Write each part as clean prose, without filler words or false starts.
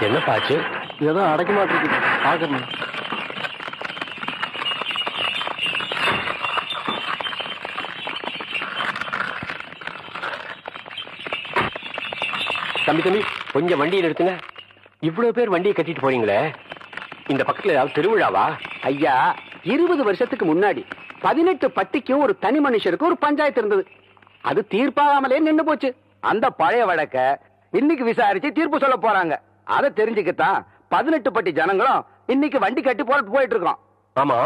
என்ன பாச்சு? ஏதோ அடைக்க மாட்டேங்குது, பாக்கணும். தம்பி தம்பி, கொஞ்சம் வண்டியை நிறுத்துங்க. இவ்வளவு பேர் வண்டியை கட்டிட்டு போறீங்களே, இந்த பக்கத்துல ஏதாவது திருவிழாவா? ஐயா, 20 வருஷத்துக்கு முன்னாடி 18 பட்டிக்கும் ஒரு தனி மனுஷருக்கு ஒரு பஞ்சாயத்து இருந்தது. அது தீர்ப்பாகாமலே நின்னு போச்சு. அந்த பழைய வழக்க இன்னைக்கு விசாரிச்சு தீர்ப்பு சொல்ல போறாங்க. அதை தெரிஞ்சுக்கத்தான் 18 பட்டி ஜனங்களும் இன்னைக்கு வண்டி கட்டி போயிட்டு இருக்கோம். ஆமா,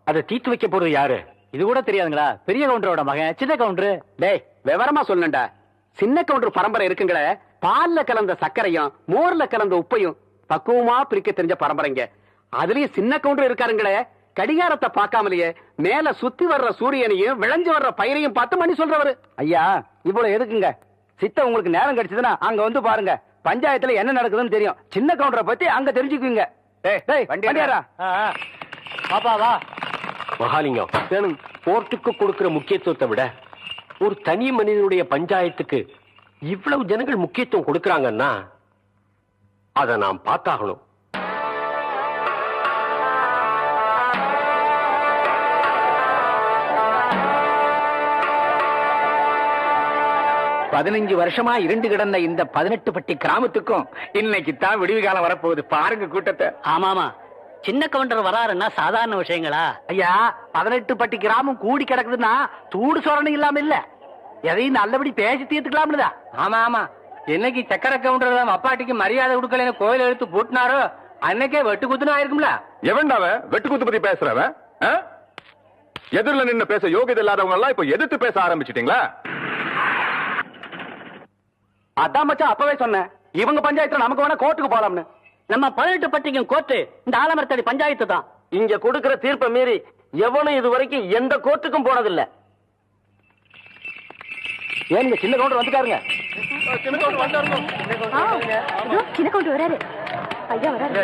அதை தீர்த்து வைக்க போறது யாரு? இது கூட தெரியாதுங்களா? பெரிய கவுண்டரோட மகன் சின்ன கவுண்டரு. டேய், விவரமா சொல்லணும்டா. சின்ன கவுண்டர் பரம்பரை இருக்குங்களே, பால்ல கலந்த சர்க்கரையும் மோர்ல கலந்த உப்பையும் பக்குவமா பிரிக்க தெரிஞ்ச பரம்பரைங்க. அதுலயும் சின்ன கவுண்டர் இருக்காருங்களே, கடிகாரத்தை பார்க்காமலேயே மேல சுத்தி வர்ற சூரியனையும் விளைஞ்சு வர்ற பயிரையும் பார்த்து மணி சொல்றவரு. ஐயா, இவ்வளவு எதுக்குங்க? சித்த உங்களுக்கு நேரம் கிடைச்சதுன்னா அங்க வந்து பாருங்க. பஞ்சாயத்துல என்ன நடக்குதுன்னு தெரியும். சின்ன கவுண்டரை பத்தி அங்க தெரிஞ்சுக்குவீங்க. பாப்பாவா மகாலிங்கம், போர்ட்டுக்கு கொடுக்கிற முக்கியத்துவத்தை விட ஒரு தனி மனிதனுடைய பஞ்சாயத்துக்கு இவ்வளவு ஜனங்கள் முக்கியத்துவம் கொடுக்கறாங்கன்னா அதை நாம் பார்த்தாகணும். பதினஞ்சு வருஷமா இருண்டு கிடந்த இந்த 18 பட்டி கிராமத்துக்கும் இன்னைக்கு தான் விடிவு காலம் வரப்போகுது. பாருங்க கூட்டத்தை. ஆமாமா, சின்ன கவுண்டர் வராருன்னா சாதாரண விஷயங்களா? ஐயா, 18 பட்டி கிராமம் கூடி கிடக்குதுன்னா தூடு சொரணை இல்லாம இல்ல, எதையும் நல்லபடி பேசி தீர்த்துக்கலாம்னுதா. ஆமா ஆமா, என்னைக்கு சக்கர கவுண்டர் அப்பாட்டிக்கு மரியாதை கொடுக்கலன்னு கோயில் எடுத்து பூட்டினாரோ அன்னைக்கே வெட்டு குத்துனா ஆயிருக்கும்ல. எவன்டாவ வெட்டு குத்து பத்தி பேசுறவன்? எதிரில நின்னு பேச யோகியதை இல்லாதவங்க எல்லாம் இப்ப எதிர்த்து பேச ஆரம்பிச்சிட்டீங்களா? அதான் மச்சான் அப்பவே சொன்னேன், இவங்க பஞ்சாயத்துல நமக்கு வேணா கோர்ட்டுக்கு போலாம்னு. நம்ம 18 பட்டிக்கும் கோர்ட்டு இந்த ஆலமரத்தடி பஞ்சாயத்து தான். இங்க கொடுக்கிற தீர்ப்பை மீறி எவனும் இது வரைக்கும் எந்த கோர்ட்டுக்கும் போனதில்லை. ஏன் சின்ன கவுண்டர் வந்துட்டாருங்க. சின்ன கவுண்டர் வராரு. ஐயா வராரு.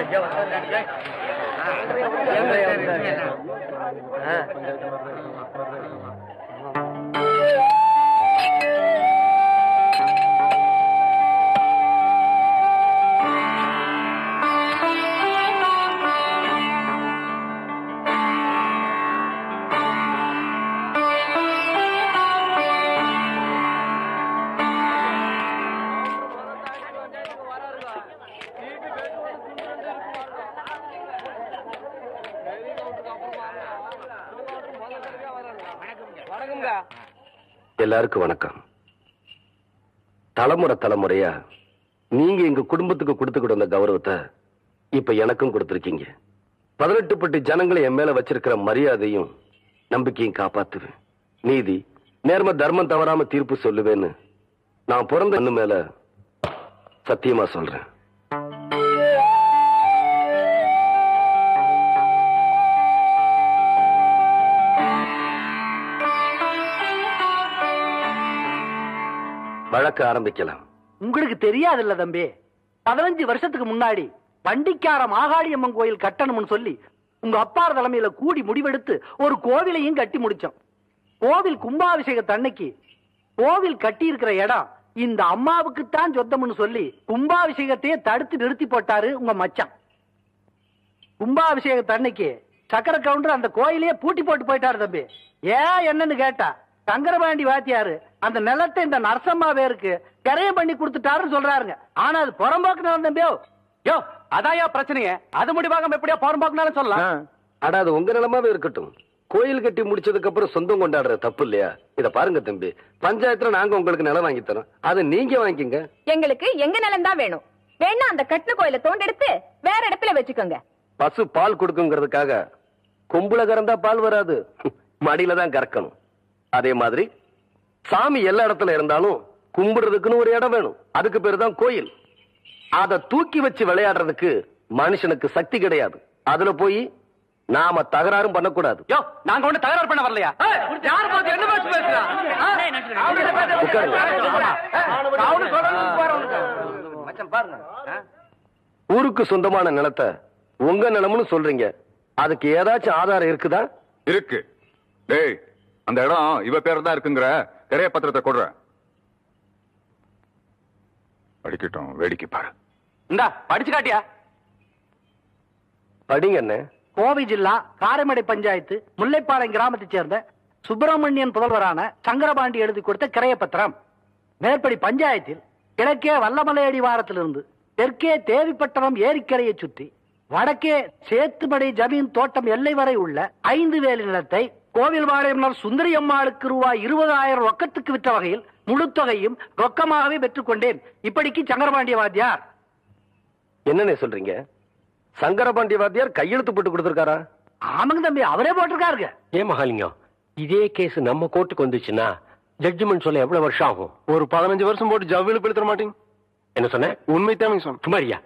எல்லாருக்கும் வணக்கம். தலைமுறை தலைமுறையா நீங்க எங்க குடும்பத்துக்கு கொடுத்துக்கிட்டு வந்த கௌரவத்தை இப்ப எனக்கும் கொடுத்திருக்கீங்க. 18 பட்டி ஜனங்களை என் மேல வச்சிருக்கிற மரியாதையும் நம்பிக்கையும் காப்பாத்துவேன். நீதி நேர்ம தர்மம் தவறாம தீர்ப்பு சொல்லுவேன்னு நான் பிறந்த அண்ணு மேல சத்தியமா சொல்றேன். வழக்க ஆரம்பிக்கலாம். உங்களுக்கு தெரியாதுல்ல தம்பி, 15 வருஷத்துக்கு முன்னாடி பண்டிக்கார மாகாளியம்மன் கோயில் கட்டணும்னு சொல்லி உங்க அப்பார் தலைமையில கூடி முடிவெடுத்து ஒரு கோவிலையும் கட்டி முடிச்சோம். கோவில் கும்பாபிஷேகத்தன்னைக்கு கோவில் கட்டி இருக்கிற இடம் இந்த அம்மாவுக்குத்தான் சொந்தம்னு சொல்லி கும்பாபிஷேகத்தையே தடுத்து நிறுத்தி போட்டாரு உங்க மச்சான். கும்பாபிஷேகத்தன்னைக்கு சக்கர கவுண்டர் அந்த கோயிலையே பூட்டி போட்டு போயிட்டாரு தம்பி. ஏன் என்னன்னு கேட்டா, சங்கரபாண்டி வாத்தியாரு அந்த நிலத்தை இந்த நரசம்மா பேருக்கு கரையம் பண்ணி கொடுத்துட்டாருன்னு சொல்றாருங்க. ஆனா அது புறம்போக்கு நிலம் தம்பியோ. யோ, அதாயா பிரச்சனையே. அது முடிவாக எப்படியா புறம்போக்குனாலும் சொல்லலாம். அடா, அது உங்க நிலமாவே இருக்கட்டும். கோயில் கட்டி முடிச்சதுக்கு அப்புறம் சொந்தம் கொண்டாடுற தப்பு இல்லையா? இத பாருங்க தம்பி, பஞ்சாயத்துல நாங்க உங்களுக்கு நிலம் வாங்கி தரோம், அதை நீங்க வாங்கிங்க. எங்களுக்கு எங்க நிலம் தான் வேணும். வேணா அந்த கட்டின கோயில தோண்டெடுத்து வேற இடத்துல வச்சுக்கோங்க. பசு பால் கொடுக்குங்கிறதுக்காக கொம்புல கறந்தா பால் வராது, மடியில தான் கறக்கணும். அதே மாதிரி சாமி எல்லா இடத்துல இருந்தாலும் கும்பிடுறதுக்குன்னு ஒரு இடம் வேணும். அதுக்கு பேரு தான் கோயில். அதை தூக்கி வச்சு விளையாடுறதுக்கு மனுஷனுக்கு சக்தி கிடையாது. அதுல போய் நாம தகராறும் பண்ணக்கூடாது. யோ, நாங்க ஒண்ணு தகராறு பண்ண வரலையா? ஊருக்கு சொந்தமான நிலத்தை உங்க நிலம்னு சொல்றீங்க, அதுக்கு ஏதாச்சும் ஆதாரம் இருக்குதா? இருக்கு. டேய், அந்த இடம் இவ பேர் தான் இருக்குங்கிற கிரைய பத்திரத்தை கொடுற. அடிக்கட்டும், வேடிக்கை பாரு. இந்தா படிச்சு காட்டியா? படிங்க அண்ணே. கோவை ஜில்லா காரைமடை பஞ்சாயத்து முல்லைப்பாளையம் கிராமத்தைச் சேர்ந்த சுப்பிரமணியன் புதல்வரான சங்கரபாண்டி எழுதி கொடுத்த கிரைய பத்திரம். மேற்படி பஞ்சாயத்தில் கிழக்கே வல்லமலை அடிவாரத்திலிருந்து தெற்கே தேவிப்பட்டணம் ஏரிக்கரையை சுற்றி வடக்கே சேத்துமடை ஜமீன் தோட்டம் எல்லை வரை உள்ள 5 வேலி நிலத்தை கோவில்பாளையம்னர் சுந்தரி அம்மாளுக்கு ரூபாய் 20,000 ரொக்கத்துக்கு விற்ற வகையில் முழு தொகையும் ரொக்கமாகவே பெற்றுக்கொண்டேன். இப்படிக்கு சங்கரபாண்டிய வாத்தியார். என்னண்ணே சொல்றீங்க? சங்கரபாண்டி வாத்தியார் கையெழுத்து போட்டு கொடுத்திருக்காரா? ஆமாங்க தம்பி, அவரே போட்டிருக்காருங்க. ஏன் மகாலிங்கம், இதே கேஸ் நம்ம கோர்ட்டுக்கு வந்துச்சுன்னா ஜட்ஜ்மெண்ட் சொல்ல எவ்வளவு வருஷம் ஆகும்? ஒரு 15 வருஷம் போட்டு ஜவ்வில பெடுத்துற மாட்டீங்க. என்ன சொன்ன? உண்மை தான் சொன்ன. சுமாரியா?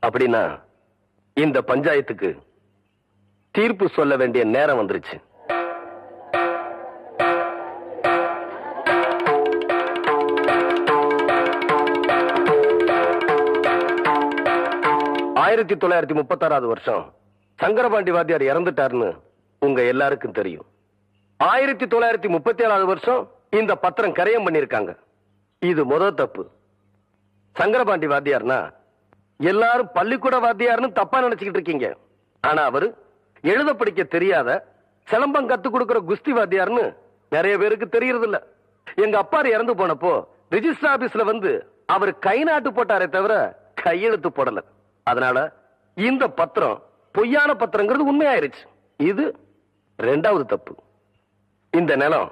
அப்படின்னா இந்த பஞ்சாயத்துக்கு தீர்ப்பு சொல்ல வேண்டிய நேரம் வந்துருச்சு. ஆயிரத்தி 1936 வருஷம் சங்கரபாண்டி வாத்தியார் இறந்துட்டாருன்னு உங்க எல்லாருக்கும் தெரியும். 1937 வருஷம் இந்த பத்திரம் கரையம் பண்ணிருக்காங்க. இது முதல் தப்பு. சங்கரபாண்டி வாத்தியார்னா எல்லாரும் பள்ளிக்கூட வாத்தியார்னு தப்பா நினைச்சுக்கிட்டு இருக்கீங்க. ஆனா அவரு எழுத படிக்க தெரியாத சிலம்பம் கத்து கொடுக்கிற குஸ்தி வாத்தியார்னு நிறைய பேருக்கு தெரியறது இல்ல. எங்க அப்பா இறந்து போனப்போ ரிஜிஸ்டர் ஆபீஸ்ல வந்து அவர் கை நாட்டு போட்டாரே தவிர கையெழுத்து போடல. அதனால இந்த பத்திரம் பொய்யான பத்திரங்கிறது உண்மையாயிருச்சு. இது 2வது தப்பு. இந்த நிலம்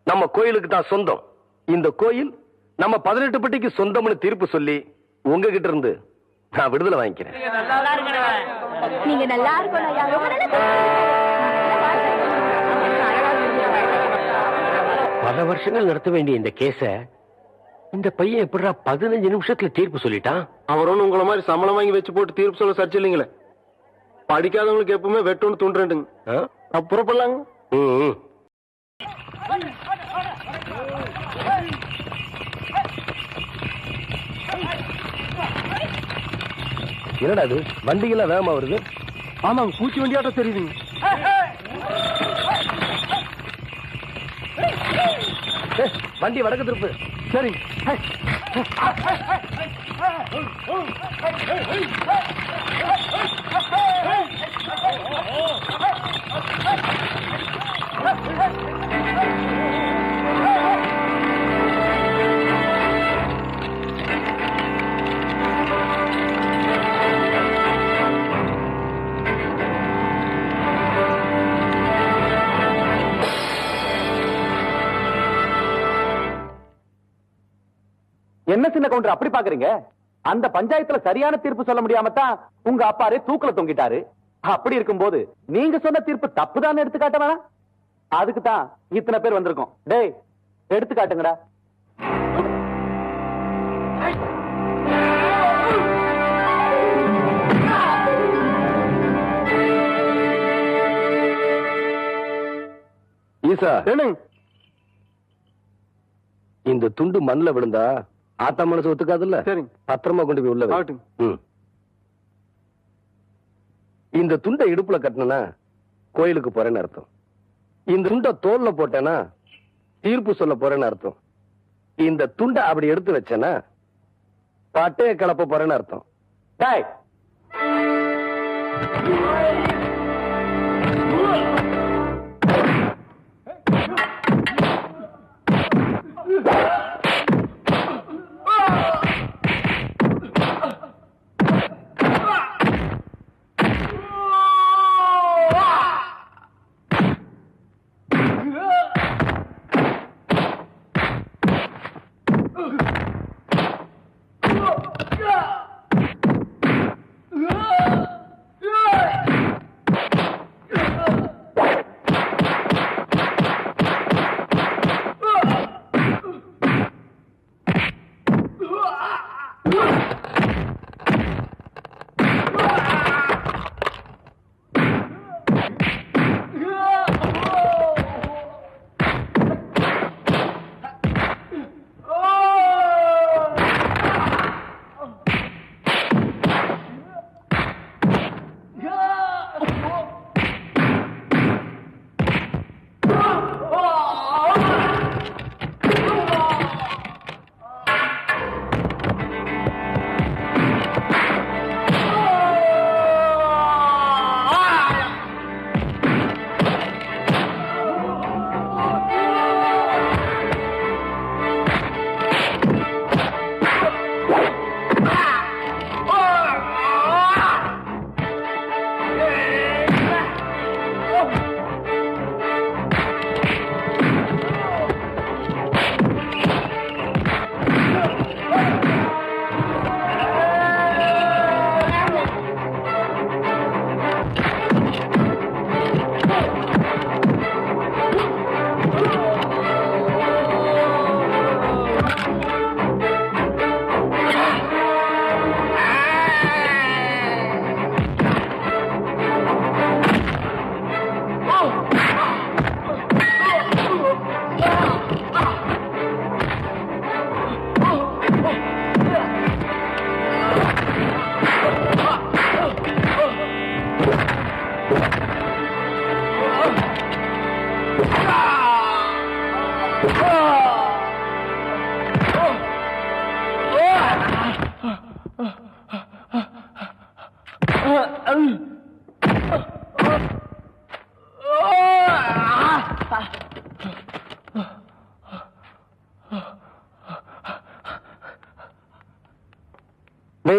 நம்ம கோயிலுக்கு தான் சொந்தம். இந்த கோயில் நம்ம 18 பட்டிக்கு சொந்தம்னு தீர்ப்பு சொல்லி உங்ககிட்ட இருந்து நான் விடுதலை வாங்கிக்கிறேன். நீங்க நல்லா இருக்கணும் ஐயா. ரொம்ப நல்லா பல வருஷங்கள் நடத்த வேண்டிய இந்த கேஸ இந்த பையன் எப்படிடா 15 நிமிஷத்துல தீர்ப்பு சொல்லிட்டான்? அவரும் உங்களை மாதிரி சம்பளம் வாங்கி வச்சு போட்டு தீர்ப்பு சொல்ல சர்ச்சை இல்லைங்களே. படிக்காதவங்களுக்கு எப்பவுமே வெட்டோன்னு தூண்டுறேன்டுங்க. அப்புறம் பண்ணலாங்க. என்னடா இது வண்டிகள்லாம் வேகமா வருது? ஆமாங்க, பூச்சி வண்டியாட்டம் தெரியுதுங்க. வண்டி வடக்கு திருப்பு. சரி. என்ன சின்ன கவுண்டர் அப்படி பாக்குறீங்க? அந்த பஞ்சாயத்துல சரியான தீர்ப்பு சொல்ல முடியாம தான் உங்க அப்பாரே தூக்குல தொங்கிட்டாரு. அப்படி இருக்கும்போது நீங்க சொன்ன தீர்ப்பு தப்புதான் எடுத்து காட்ட வேணாம். அதுக்கு தான் இத்தனை பேர் வந்திருக்கோம். டேய், எடுத்து காட்டுங்கடா. ஈசா, இந்த துண்டு மண்ணில் விழுந்தா ஆத்தா மனசு ஒத்துக்காதுல்ல. சரி, பத்திரமா கொண்டு போய் உள்ள வை. இந்த துண்டை இடுப்புல கட்டினா கோயிலுக்கு போறேன்னு அர்த்தம். இந்த துண்டை தோல்ல போட்டேன்னா தீர்ப்பு சொல்ல போறேன்னு அர்த்தம். இந்த துண்டை அப்படி எடுத்து வச்சேன்னா பாட்டையை கிளப்ப போறேன்னு அர்த்தம். டேய்,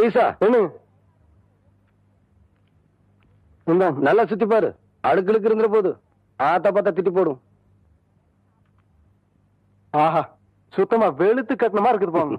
ஈசா நல்லா சுத்தி பாரு, அடுக்களுக்கு இருந்துற போது ஆத்தா பார்த்தா திட்டி போடும். ஆஹா, சுத்தமா வெளுத்து கட்டணமா இருக்குது போங்க.